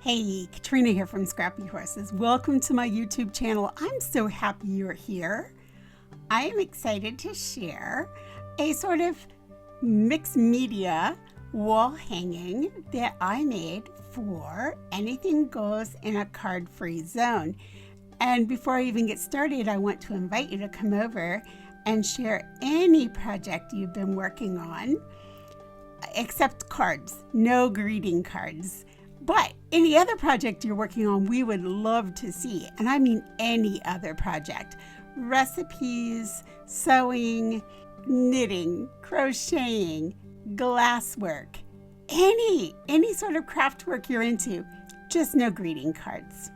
Hey, Katrina here from ScrappyHorses. Welcome to my YouTube channel. I'm so happy you're here. I am excited to share a sort of mixed media wall hanging that I made for Anything Goes in a Card-Free Zone. And before I even get started, I want to invite you to come over and share any project you've been working on, except cards, no greeting cards. But any other project you're working on, we would love to see. And I mean any other project. Recipes, sewing, knitting, crocheting, glasswork, any sort of craft work you're into, just no greeting cards.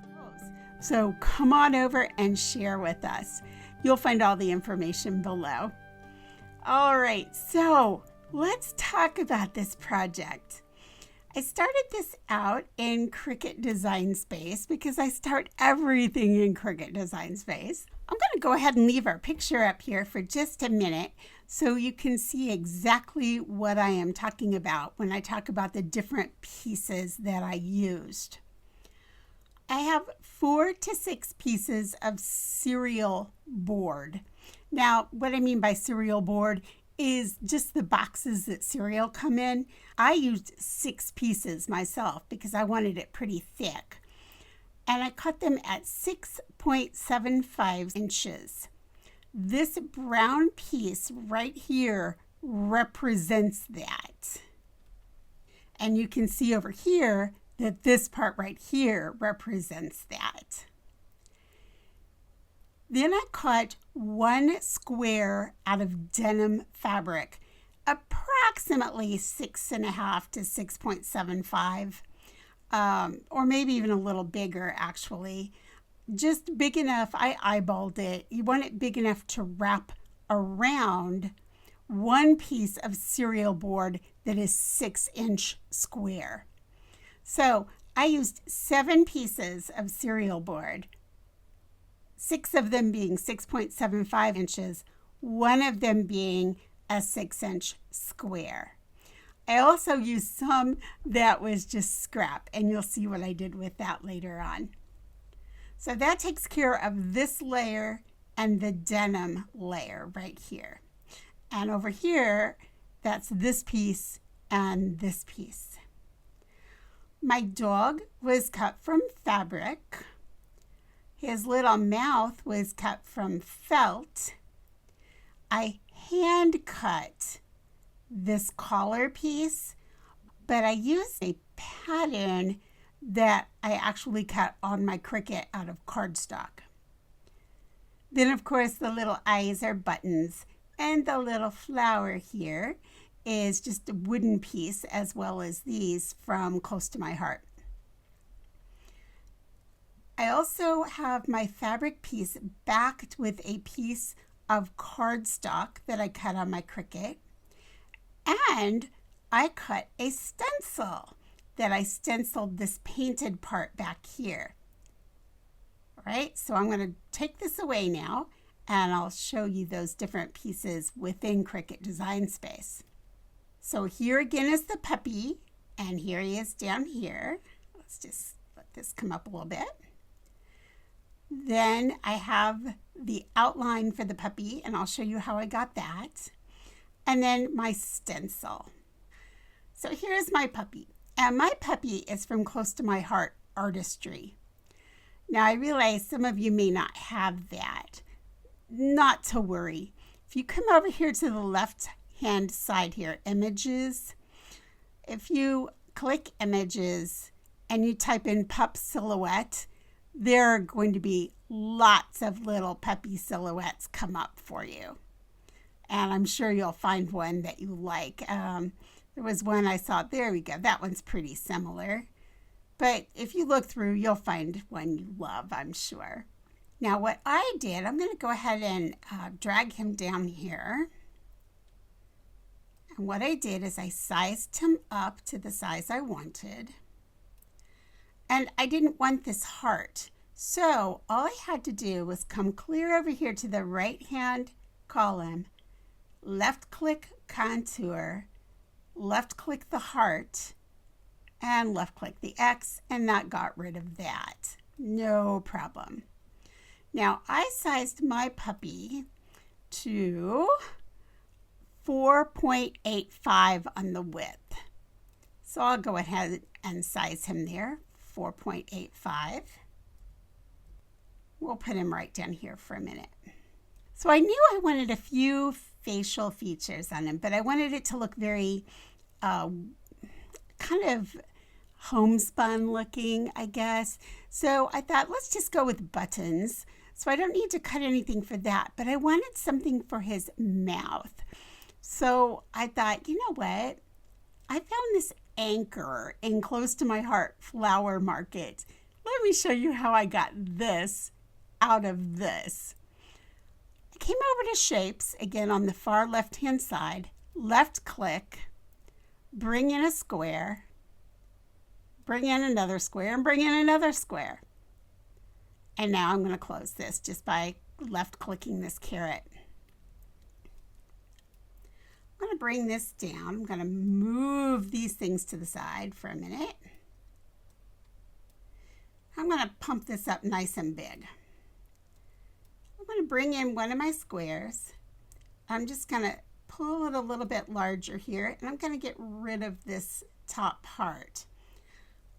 So come on over and share with us. You'll find all the information below. All right, so let's talk about this project. I started this out in Cricut Design Space because I start everything in Cricut Design Space. I'm going to go ahead and leave our picture up here for just a minute so you can see exactly what I am talking about when I talk about the different pieces that I used. I have 4 to 6 pieces of serial board. Now, what I mean by serial board is just the boxes that cereal come in. I used 6 pieces myself because I wanted it pretty thick. And I cut them at 6.75 inches. This brown piece right here represents that. And you can see over here that this part right here represents that. Then I cut 1 square out of denim fabric, approximately 6.5 to 6.75, or maybe even a little bigger actually. Just big enough, I eyeballed it. You want it big enough to wrap around one piece of serial board that is 6-inch square. So I used 7 pieces of serial board, 6 of them being 6.75 inches, 1 of them being a 6-inch square. I also used some that was just scrap, and you'll see what I did with that later on. So that takes care of this layer and the denim layer right here. And over here, that's this piece and this piece. My dog was cut from fabric. His little mouth was cut from felt. I hand cut this collar piece, but I used a pattern that I actually cut on my Cricut out of cardstock. Then of course the little eyes are buttons, and the little flower here is just a wooden piece, as well as these from Close to My Heart. I also have my fabric piece backed with a piece of cardstock that I cut on my Cricut, and I cut a stencil that I stenciled this painted part back here. All right, so I'm going to take this away now, and I'll show you those different pieces within Cricut Design Space. So here again is the puppy, and here he is down here. Let's just let this come up a little bit. Then I have the outline for the puppy, and I'll show you how I got that. And then my stencil. So here's my puppy. And my puppy is from Close to My Heart Artistry. Now I realize some of you may not have that. Not to worry. If you come over here to the left-hand side here, Images, if you click Images and you type in pup silhouette, there are going to be lots of little puppy silhouettes come up for you. And I'm sure you'll find one that you like. There was one I saw, there we go, that one's pretty similar. But if you look through, you'll find one you love, I'm sure. Now what I did, I'm going to go ahead and drag him down here. And what I did is I sized him up to the size I wanted. And I didn't want this heart. So all I had to do was come clear over here to the right-hand column, left-click contour, left-click the heart, and left click the X, and that got rid of that. No problem. Now I sized my puppy to 4.85 on the width. So I'll go ahead and size him there, 4.85. We'll put him right down here for a minute. So I knew I wanted a few facial features on him, but I wanted it to look very kind of homespun looking, I guess. So I thought, let's just go with buttons. So I don't need to cut anything for that, but I wanted something for his mouth. So I thought, you know what? I found this anchor in Close to My Heart Flower Market. Let me show you how I got this out of this. I came over to Shapes, again on the far left-hand side, left click, bring in a square, bring in another square, and bring in another square. And now I'm going to close this just by left clicking this caret. I'm going to bring this down. I'm going to move these things to the side for a minute. I'm going to pump this up nice and big. I'm going to bring in one of my squares. I'm just going to pull it a little bit larger here, and I'm going to get rid of this top part.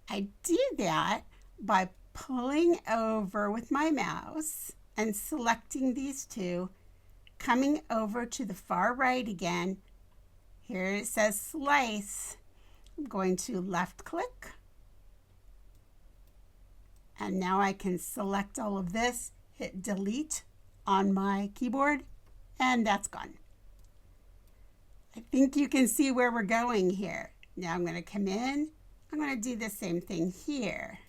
I do that by pulling over with my mouse and selecting these two, coming over to the far right again. Here it says slice. I'm going to left click. And now I can select all of this, hit delete on my keyboard, and that's gone. I think you can see where we're going here. Now I'm going to come in. I'm going to do the same thing here.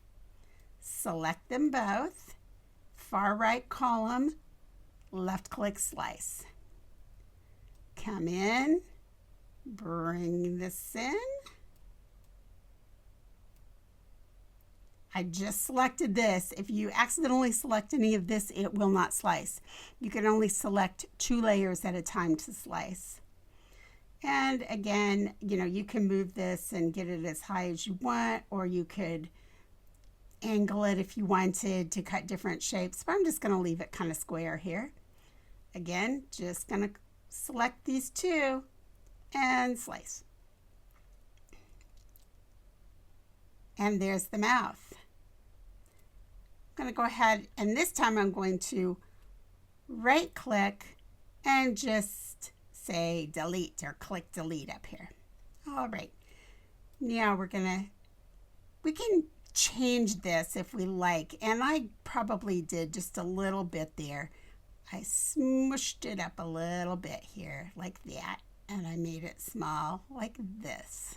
Select them both, far right column, left click slice. Come in, bring this in. I just selected this. If you accidentally select any of this, it will not slice. You can only select 2 layers at a time to slice. And again, you know, you can move this and get it as high as you want, or you could angle it if you wanted to cut different shapes, but I'm just going to leave it kind of square here. Again, just going to select these 2 and slice. And there's the mouth. I'm going to go ahead, and this time I'm going to right click and just say delete, or click delete up here. All right. Now we can change this if we like, and I probably did just a little bit there. I smushed it up a little bit here like that, and I made it small like this.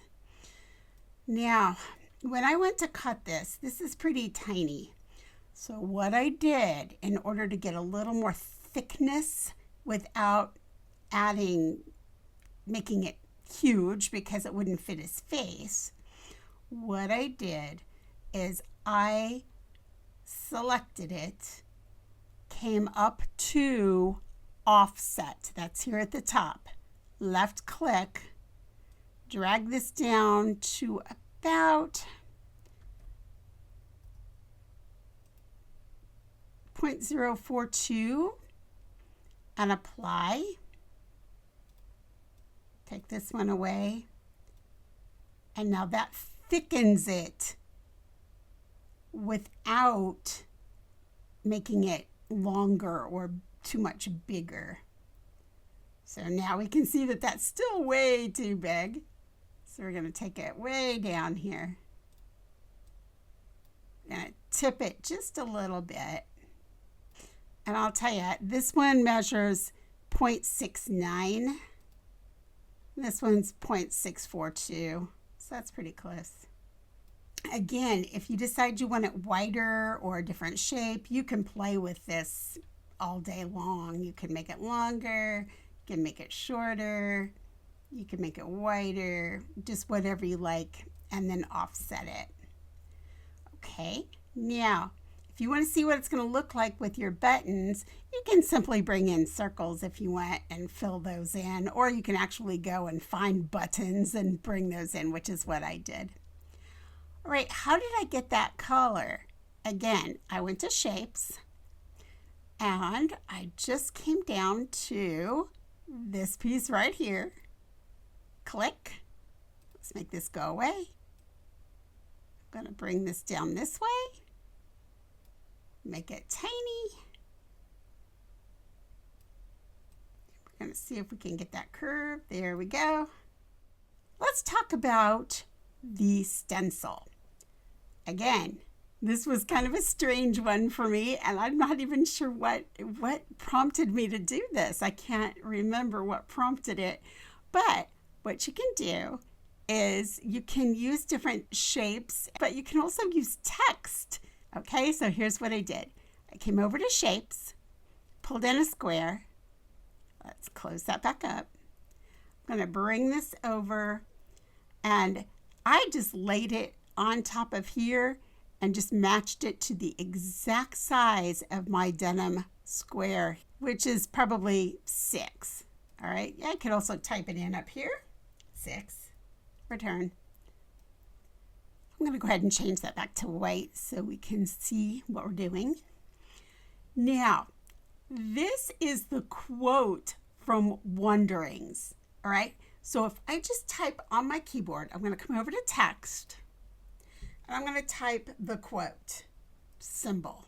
Now when I went to cut this, this is pretty tiny. So what I did, in order to get a little more thickness without making it huge because it wouldn't fit his face, what I did is I selected it, came up to offset, that's here at the top, left click, drag this down to about 0.042 and apply. Take this one away, and now that thickens it without making it longer or too much bigger. So now we can see that that's still way too big. So we're going to take it way down here. We're going to tip it just a little bit. And I'll tell you, this one measures 0.69. This one's 0.642. So that's pretty close. Again, if you decide you want it wider or a different shape, you can play with this all day long. You can make it longer, you can make it shorter, you can make it wider, just whatever you like, and then offset it. Okay, now if you want to see what it's going to look like with your buttons, you can simply bring in circles if you want and fill those in, or you can actually go and find buttons and bring those in, which is what I did. All right, how did I get that color? Again, I went to shapes and I just came down to this piece right here. Click. Let's make this go away. I'm going to bring this down this way. Make it tiny. We're going to see if we can get that curve. There we go. Let's talk about the stencil. Again, this was kind of a strange one for me, and I'm not even sure what prompted me to do this. I can't remember what prompted it. But what you can do is you can use different shapes, but you can also use text. Okay, so here's what I did. I came over to shapes, pulled in a square. Let's close that back up. I'm going to bring this over, and I just laid it on top of here and just matched it to the exact size of my denim square, which is probably 6. All right, I could also type it in up here, 6. Return. I'm going to go ahead and change that back to white so we can see what we're doing. Now, this is the quote from Wonderings. All right, so if I just type on my keyboard, I'm going to come over to text and I'm going to type the quote symbol.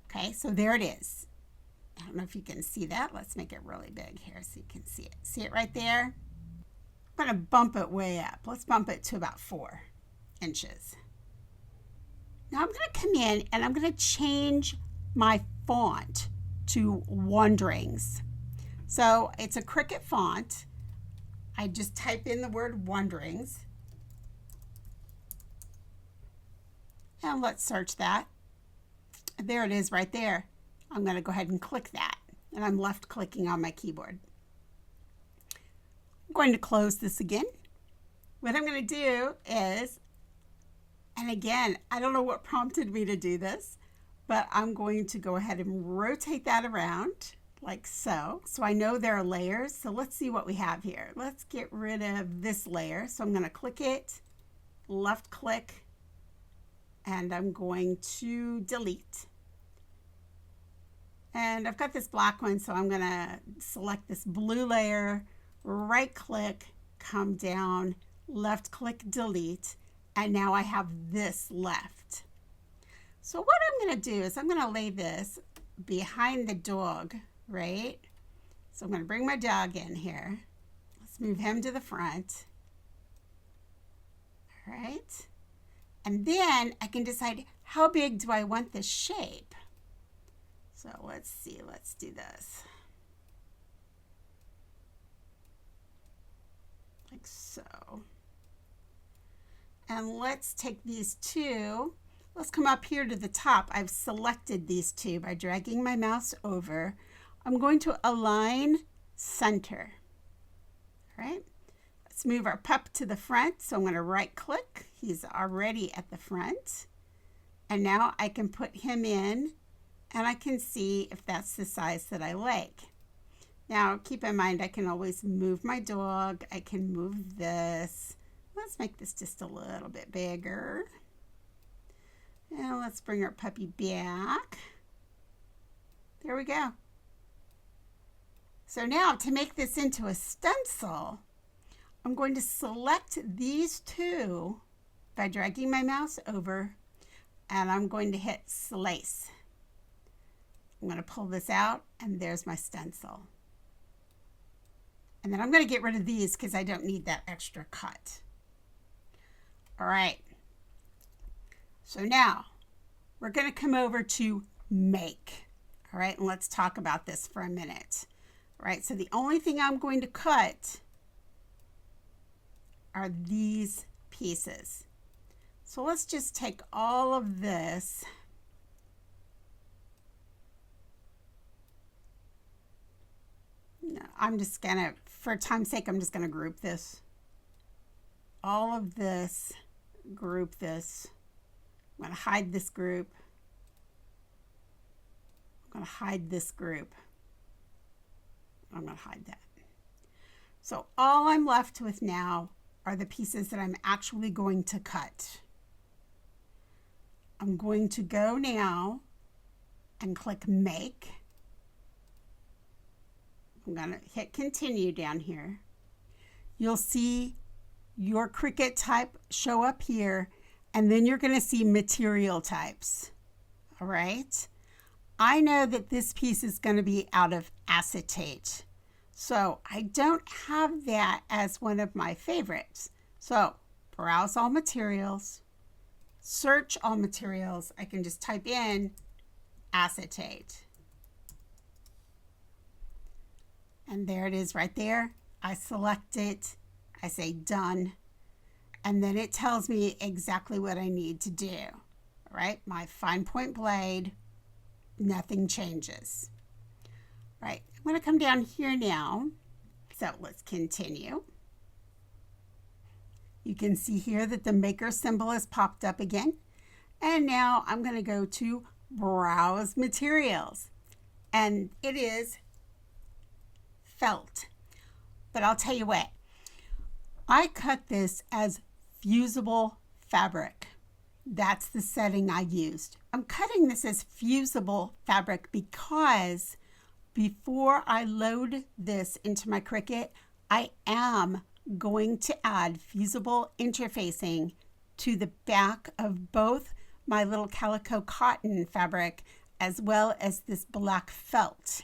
Okay, so there it is. I don't know if you can see that. Let's make it really big here so you can see it. See it right there? I'm going to bump it way up. Let's bump it to about 4 inches. Now I'm going to come in and I'm going to change my font to Wonderings. So it's a Cricut font. I just type in the word Wonderings. And let's search that. There it is right there. I'm going to go ahead and click that. And I'm left clicking on my keyboard. I'm going to close this again. What I'm going to do is, and again, I don't know what prompted me to do this, but I'm going to go ahead and rotate that around like so. So I know there are layers. So let's see what we have here. Let's get rid of this layer. So I'm going to click it, left click, and I'm going to delete. And I've got this black one, so I'm going to select this blue layer, right click, come down, left click, delete, and now I have this left. So what I'm going to do is I'm going to lay this behind the dog, right? So I'm going to bring my dog in here. Let's move him to the front. All right. And then I can decide how big do I want this shape. So let's see, let's do this. Like so. And let's take these two. Let's come up here to the top. I've selected these two by dragging my mouse over. I'm going to align center. All right. Let's move our pup to the front. So I'm going to right click. He's already at the front. And now I can put him in and I can see if that's the size that I like. Now keep in mind I can always move my dog. I can move this. Let's make this just a little bit bigger. And let's bring our puppy back. There we go. So now to make this into a stencil, I'm going to select these two by dragging my mouse over, and I'm going to hit slice. I'm going to pull this out, and there's my stencil. And then I'm going to get rid of these because I don't need that extra cut. All right. So now we're going to come over to make. All right, and let's talk about this for a minute. All right, so the only thing I'm going to cut are these pieces. So let's just take all of this . No, I'm just gonna, for time's sake, I'm just gonna group this. All of this, group this. I'm gonna hide this group. I'm gonna hide this group. I'm gonna hide that. So all I'm left with now are the pieces that I'm actually going to cut. I'm going to go now and click Make. I'm going to hit Continue down here. You'll see your Cricut type show up here, and then you're going to see material types. All right. I know that this piece is going to be out of acetate, so I don't have that as one of my favorites. So browse all materials, search all materials. I can just type in acetate. And there it is right there. I select it, I say done, and then it tells me exactly what I need to do. All right, my fine point blade, nothing changes. All right, I'm going to come down here now. So let's continue. You can see here that the maker symbol has popped up again. And now I'm going to go to Browse Materials. And it is felt. But I'll tell you what, I cut this as fusible fabric. That's the setting I used. I'm cutting this as fusible fabric because before I load this into my Cricut, I am going to add fusible interfacing to the back of both my little calico cotton fabric as well as this black felt.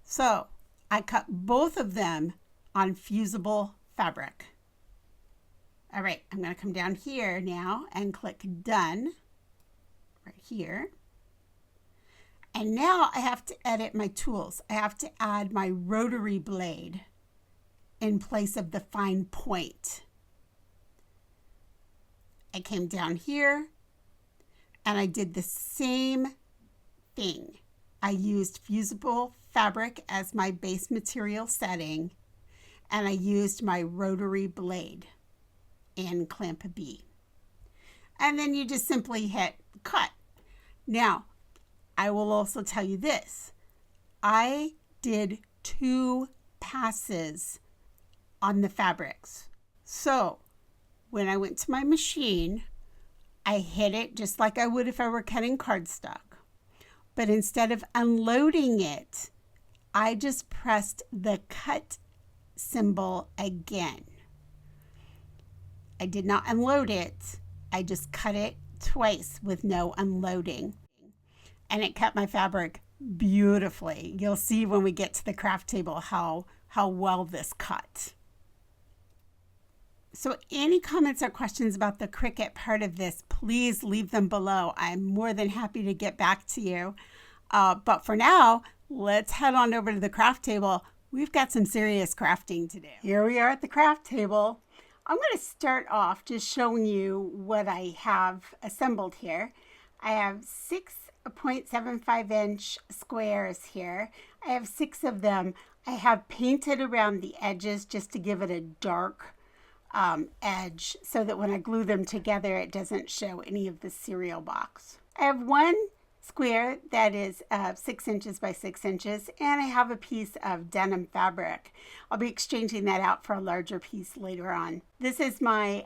So I cut both of them on fusible fabric. All right, I'm going to come down here now and click Done right here. And now I have to edit my tools. I have to add my rotary blade in place of the fine point. I came down here and I did the same thing. I used fusible fabric as my base material setting, and I used my rotary blade in clamp B. And then you just simply hit cut. Now, I will also tell you this. I did 2 passes on the fabrics. So when I went to my machine, I hit it just like I would if I were cutting cardstock. But instead of unloading it, I just pressed the cut symbol again. I did not unload it. I just cut it twice with no unloading. And it cut my fabric beautifully. You'll see when we get to the craft table how well this cut. So any comments or questions about the Cricut part of this, please leave them below. I'm more than happy to get back to you. But for now, let's head on over to the craft table. We've got some serious crafting to do. Here we are at the craft table. I'm going to start off just showing you what I have assembled here. I have 6.75 inch squares here. I have 6 of them. I have painted around the edges just to give it a dark edge so that when I glue them together, it doesn't show any of the cereal box. I have 1 square that is 6 inches by 6 inches, and I have a piece of denim fabric. I'll be exchanging that out for a larger piece later on. This is my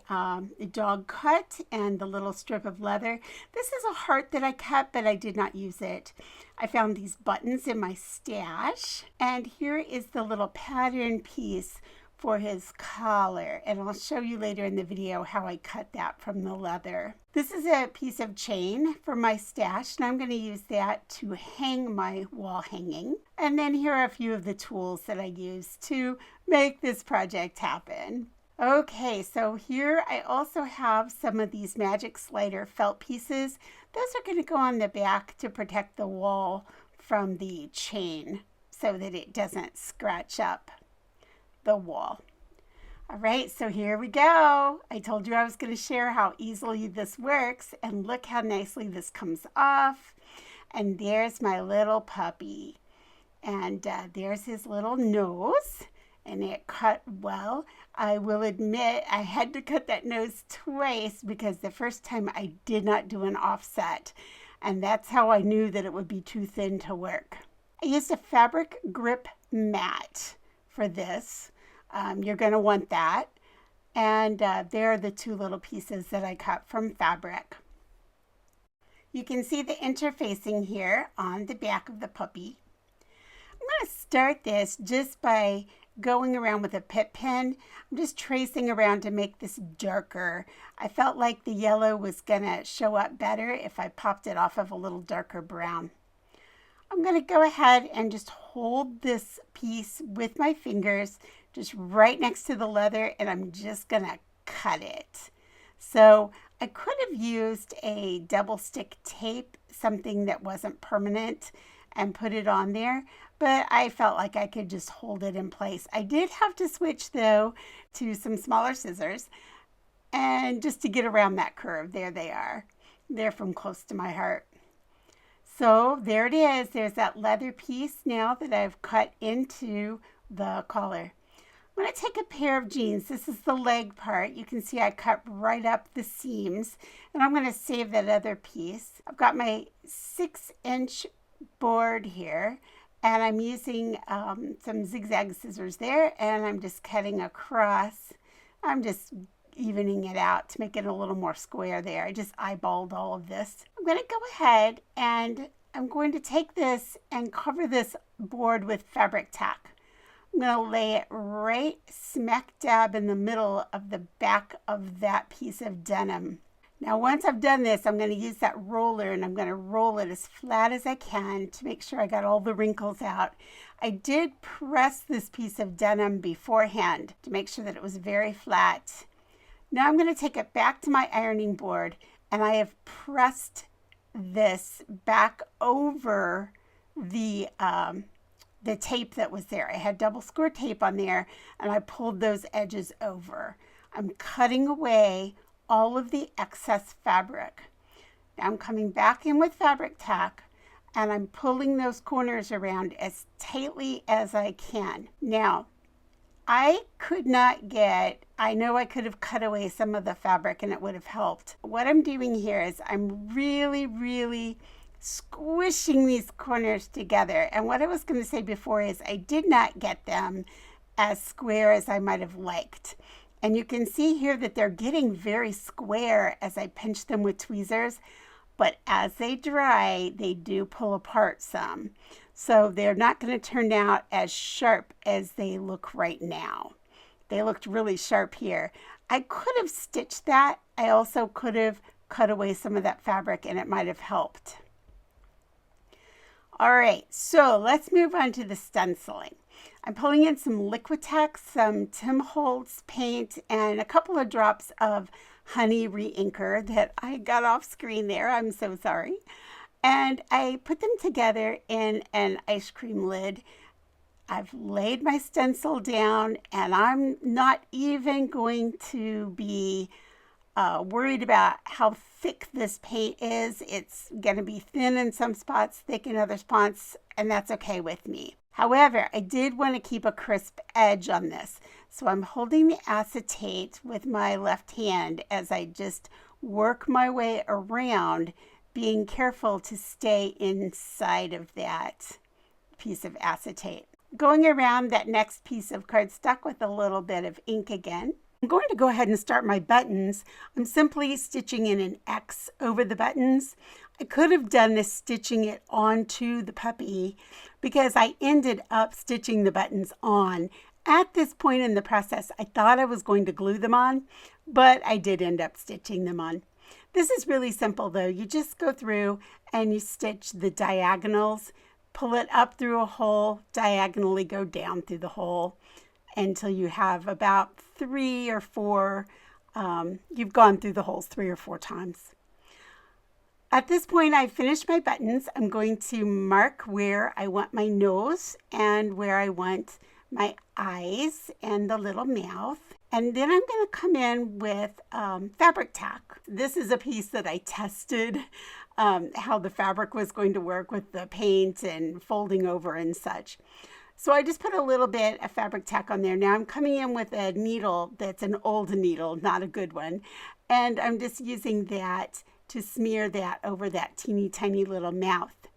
dog cut and the little strip of leather. This is a heart that I cut, but I did not use it. I found these buttons in my stash, and here is the little pattern piece for his collar, and I'll show you later in the video how I cut that from the leather. This is a piece of chain for my stash, and I'm going to use that to hang my wall hanging. And then here are a few of the tools that I used to make this project happen. Okay, so here I also have some of these Magic Slider felt pieces. Those are going to go on the back to protect the wall from the chain so that it doesn't scratch up the wall. All right, so here we go. I told you I was going to share how easily this works, and look how nicely this comes off. And there's my little puppy, and there's his little nose, and it cut well. I will admit I had to cut that nose twice because the first time I did not do an offset, and that's how I knew that it would be too thin to work. I used a fabric grip mat for this. You're going to want that. And there are the two little pieces that I cut from fabric. You can see the interfacing here on the back of the puppy. I'm going to start this just by going around with a pip pen. I'm just tracing around to make this darker. I felt like the yellow was going to show up better if I popped it off of a little darker brown. I'm going to go ahead and just hold this piece with my fingers just right next to the leather, and I'm just going to cut it. So I could have used a double stick tape, something that wasn't permanent, and put it on there, but I felt like I could just hold it in place. I did have to switch though to some smaller scissors, and just to get around that curve. There they are. They're from close to my heart. So there it is. There's that leather piece now that I've cut into the collar. I'm going to take a pair of jeans. This is the leg part. You can see I cut right up the seams, and I'm going to save that other piece. I've got my 6-inch board here, and I'm using some zigzag scissors there, and I'm just cutting across. I'm just evening it out to make it a little more square there. I just eyeballed all of this. I'm going to go ahead and I'm going to take this and cover this board with fabric tack. I'm going to lay it right smack dab in the middle of the back of that piece of denim. Now once I've done this, I'm going to use that roller and I'm going to roll it as flat as I can to make sure I got all the wrinkles out. I did press this piece of denim beforehand to make sure that it was very flat. Now I'm going to take it back to my ironing board, and I have pressed this back over the tape that was there. I had double score tape on there, and I pulled those edges over. I'm cutting away all of the excess fabric. Now I'm coming back in with fabric tack, and I'm pulling those corners around as tightly as I can. Now, I could not get, I know I could have cut away some of the fabric and it would have helped. What I'm doing here is I'm really squishing these corners together. And what I was going to say before is I did not get them as square as I might have liked. And you can see here that they're getting very square as I pinch them with tweezers. But as they dry, they do pull apart some. So they're not going to turn out as sharp as they look right now. They looked really sharp here. I could have stitched that. I also could have cut away some of that fabric and it might have helped. All right, so let's move on to the stenciling. I'm pulling in some Liquitex, some Tim Holtz paint, and a couple of drops of honey re-inker that I got off screen there. I'm so sorry. And I put them together in an ice cream lid. I've laid my stencil down, and I'm not even going to be worried about how thick this paint is. It's going to be thin in some spots, thick in other spots, and that's okay with me. However, I did want to keep a crisp edge on this. So I'm holding the acetate with my left hand as I just work my way around, being careful to stay inside of that piece of acetate. Going around that next piece of cardstock with a little bit of ink again. I'm going to go ahead and start my buttons. I'm simply stitching in an X over the buttons. I could have done this stitching it onto the puppy because I ended up stitching the buttons on. At this point in the process, I thought I was going to glue them on, but I did end up stitching them on. This is really simple though. You just go through and you stitch the diagonals, pull it up through a hole, diagonally go down through the hole until you have about 3 or 4, you've gone through the holes 3 or 4 times. At this point, I've finished my buttons. I'm going to mark where I want my nose and where I want my eyes and the little mouth. And then I'm going to come in with fabric tack. This is a piece that I tested how the fabric was going to work with the paint and folding over and such. So I just put a little bit of fabric tack on there. Now I'm coming in with a needle that's an old needle, not a good one. And I'm just using that to smear that over that teeny tiny little mouth.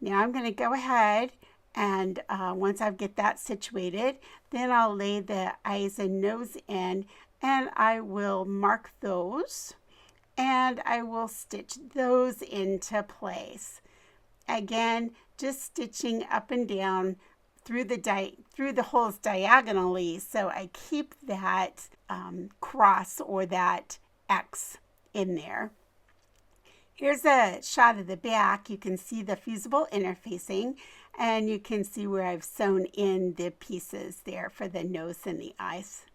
Now I'm going to go ahead and once I get that situated, then I'll lay the eyes and nose in, and I will mark those, and I will stitch those into place. Again, just stitching up and down through the holes diagonally, so I keep that cross or that X in there. Here's a shot of the back. You can see the fusible interfacing, and you can see where I've sewn in the pieces there for the nose and the eyes.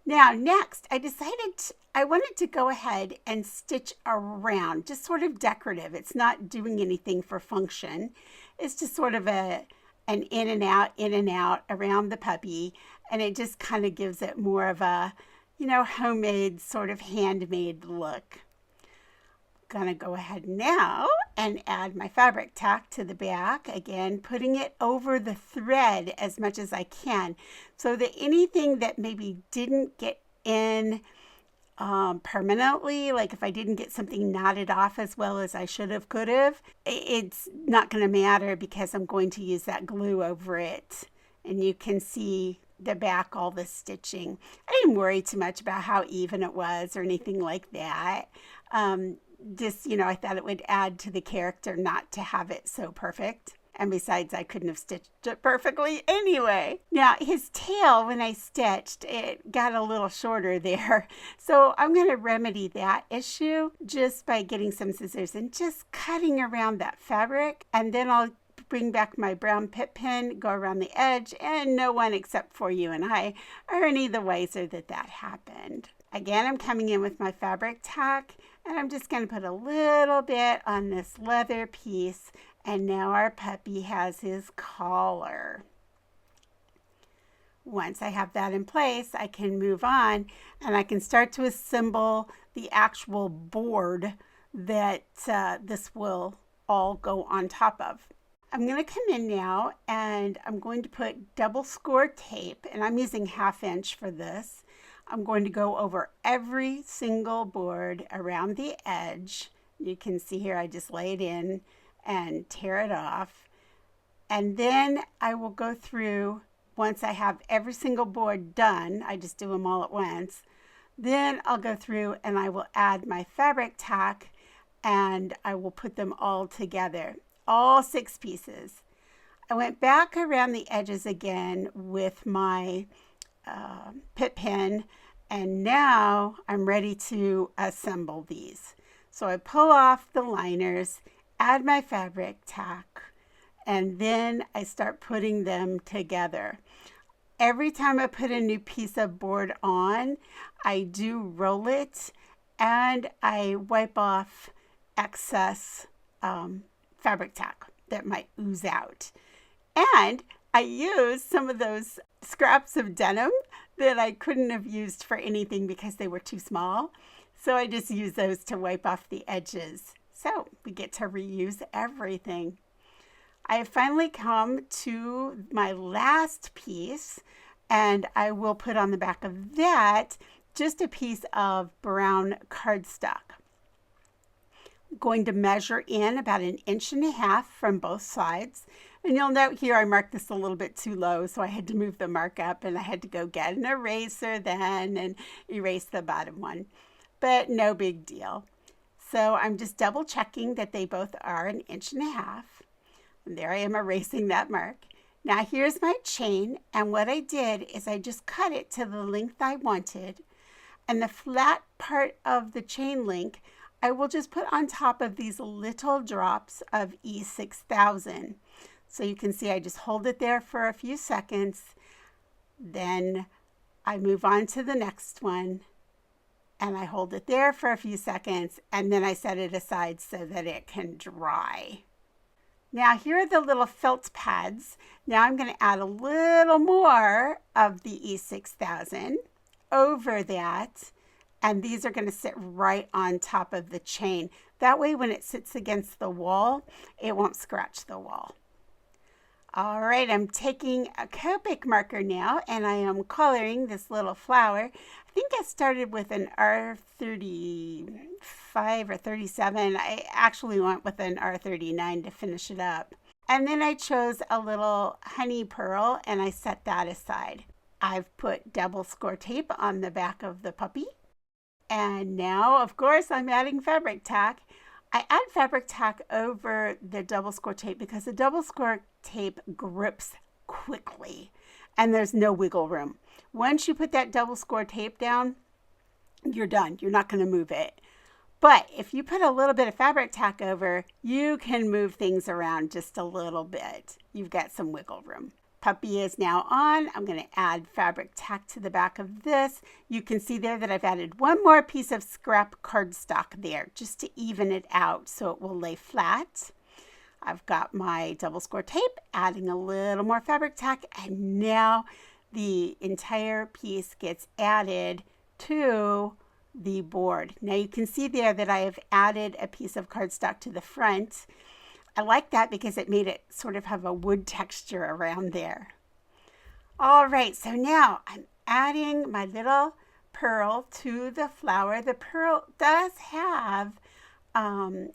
Now, next, I decided I wanted to go ahead and stitch around, just sort of decorative. It's not doing anything for function. It's just sort of an in and out around the puppy, and it just kind of gives it more of a, homemade, sort of handmade look. Gonna go ahead now and add my fabric tack to the back, again putting it over the thread as much as I can, so that anything that maybe didn't get in permanently, like if I didn't get something knotted off as well as I could have, it's not going to matter because I'm going to use that glue over it. And you can see the back, all the stitching. I didn't worry too much about how even it was or anything like that. Just, I thought it would add to the character not to have it so perfect. And besides, I couldn't have stitched it perfectly anyway. Now, his tail, when I stitched, it got a little shorter there. So I'm going to remedy that issue just by getting some scissors and just cutting around that fabric. And then I'll bring back my brown pip pen, go around the edge, and no one except for you and I are any the wiser that happened. Again, I'm coming in with my fabric tack, and I'm just going to put a little bit on this leather piece, and now our puppy has his collar. Once I have that in place, I can move on, and I can start to assemble the actual board that this will all go on top of. I'm going to come in now, and I'm going to put double score tape, and I'm using 1/2 inch for this. I'm going to go over every single board around the edge. You can see here I just lay it in and tear it off. And then I will go through, once I have every single board done, I just do them all at once, then I'll go through and I will add my fabric tack and I will put them all together, all 6 pieces. I went back around the edges again with my pit pen, and now I'm ready to assemble these. So I pull off the liners, add my fabric tack, and then I start putting them together. Every time I put a new piece of board on, I do roll it and I wipe off excess fabric tack that might ooze out. And I use some of those scraps of denim that I couldn't have used for anything because they were too small. So I just use those to wipe off the edges. So we get to reuse everything. I have finally come to my last piece, and I will put on the back of that just a piece of brown cardstock. I'm going to measure in about 1.5 inches from both sides. And you'll note here I marked this a little bit too low, so I had to move the mark up, and I had to go get an eraser then and erase the bottom one. But no big deal. So I'm just double checking that they both are 1.5 inches. And there I am erasing that mark. Now here's my chain, and what I did is I just cut it to the length I wanted, and the flat part of the chain link I will just put on top of these little drops of E6000. So you can see I just hold it there for a few seconds, then I move on to the next one, and I hold it there for a few seconds, and then I set it aside so that it can dry. Now here are the little felt pads. Now I'm going to add a little more of the E6000 over that, and these are going to sit right on top of the chain. That way when it sits against the wall, it won't scratch the wall. All right, I'm taking a Copic marker now, and I am coloring this little flower. I think I started with an R35 or 37. I actually went with an R39 to finish it up. And then I chose a little honey pearl, and I set that aside. I've put double score tape on the back of the puppy. And now, of course, I'm adding fabric tack. I add fabric tack over the double score tape because the double score tape grips quickly and there's no wiggle room. Once you put that double score tape down, you're done. You're not going to move it. But if you put a little bit of fabric tack over, you can move things around just a little bit. You've got some wiggle room. Puppy is now on. I'm going to add fabric tack to the back of this. You can see there that I've added one more piece of scrap cardstock there just to even it out so it will lay flat. I've got my double score tape, adding a little more fabric tack, and now the entire piece gets added to the board. Now you can see there that I have added a piece of cardstock to the front. I like that because it made it sort of have a wood texture around there. All right, so now I'm adding my little pearl to the flower. The pearl does have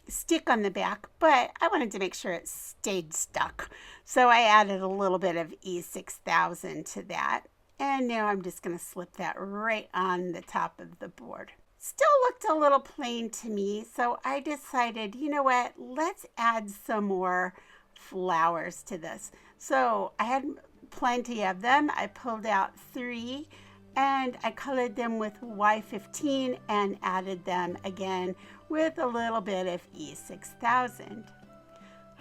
stick on the back, but I wanted to make sure it stayed stuck. So I added a little bit of E6000 to that. And now I'm just going to slip that right on the top of the board. Still looked a little plain to me, so I decided, you know what, let's add some more flowers to this. So I had plenty of them. I pulled out 3 and I colored them with Y15 and added them again with a little bit of E6000.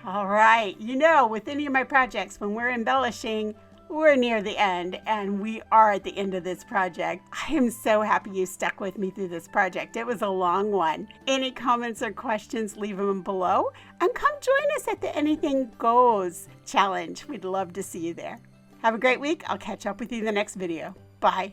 All right, you know, with any of my projects, when we're embellishing, we're near the end, and we are at the end of this project. I am so happy you stuck with me through this project. It was a long one. Any comments or questions, leave them below, and come join us at the Anything Goes challenge. We'd love to see you there. Have a great week. I'll catch up with you in the next video. Bye.